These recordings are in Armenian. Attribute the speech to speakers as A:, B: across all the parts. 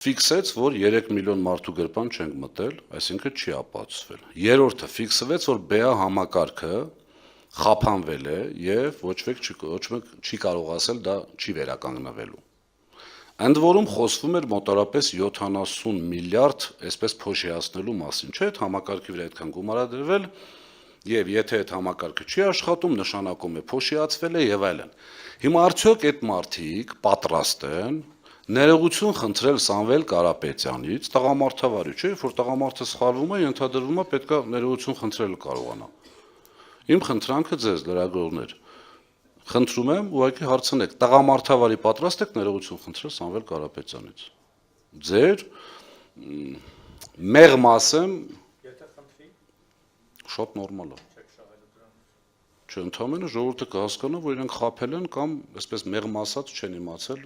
A: Ֆիքսեց, որ 3 միլիոն մարդու գրպան չենք մտել, այսինքն չի ապացուցվել։ Երրորդը ֆիքսվեց, որ BA համակարգը խափանվել է եւ ոչ մեկ չի կարող ասել դա չի վերականգնվելու։ Ընդ որում խոսվում էր մոտավորապես 70 միլիարդ այսպես փոշիացնելու մասին, չէ՞, այդ համակարգի վրա այդքան գումար է դրվել եւ եթե այդ համակարգը չի աշխատում, նշանակում է փոշիացվել է եւ այլն։ Հիմա արդյոք այդ մարդիկ պատրաստ են ներողություն խնդրել Սամվել Կարապետյանից, տղամարդավարի, չէ՞, որ տղամարդը սխալվում է, ենթադրվում է պետք է ներողություն խնդրել կարողանա։ Իմ խնդրանքը ձեզ լրագրողներ, խնդրում եմ ուղղակի հարցնեք, տղամարդավարի պատրաստ եք ներողություն խնդրել Սամվել Կարապետյանից։ Ձեր մեղմ ասեմ,
B: Եթե խնդրի,
A: շատ նորմալ է։
B: չեք շահելու դրանից։
A: Չէ, ընդհանրապես ժողովուրդը կհասկանա, որ իրենք խաբել են կամ այսպես մեղմ ասած չեն իմացել,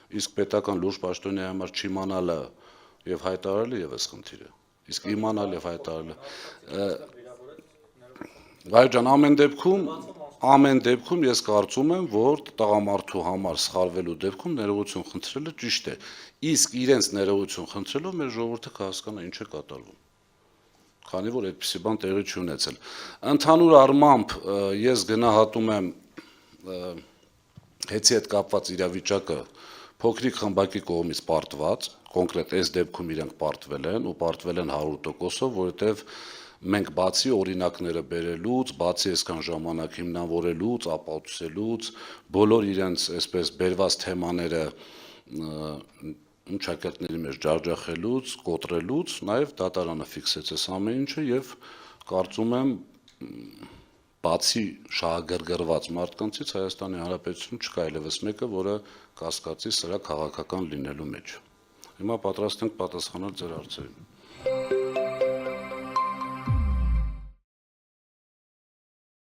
A: իսկ պետական լուրջ պաշտոնյայի համար չիմանալը եւ հայտարարելը եւս խնդիր է։ Իսկ իմանալ եւ հայտարարելը Վայր ջան, ամեն դեպքում ես կարծում եմ, որ տղամարդու համար սխալվելու դեպքում ներողություն խնդրելը ճիշտ է։ Իսկ իրենց ներողություն խնդրելով մեր ժողովուրդը կհասկանա ինչ է կատարվում։ Քանի որ այդպիսի բան տեղի չի ունեցել։ Ընդհանուր առմամբ ես գնահատում եմ հետի հետ կապված իրավիճակը փոքրիկ խմբակի կողմից պարտված, կոնկրետ այս դեպքում իրենք պարտվել են ու պարտվել են 100%-ով, որովհետև մենք բացի օրինակները բերելուց, բացի այսքան ժամանակ հիմնավորելուց, ապացուցելուց, բոլոր իրենց այսպես բերված թեմաները շակերտների մեջ ջախջախելուց, կոտրելուց, նաև դատարանը ֆիքսեց այս ամեն ինչը եւ կարծում եմ բացի շահագրգռված մարդկանցից Հայաստանի Հանրապետությունում չկա այլևս մեկը, որը կասկածի սրա քաղաքական լինելու մեջ։ Հիմա պատրաստ ենք պատասխանել ձեր հարցերին։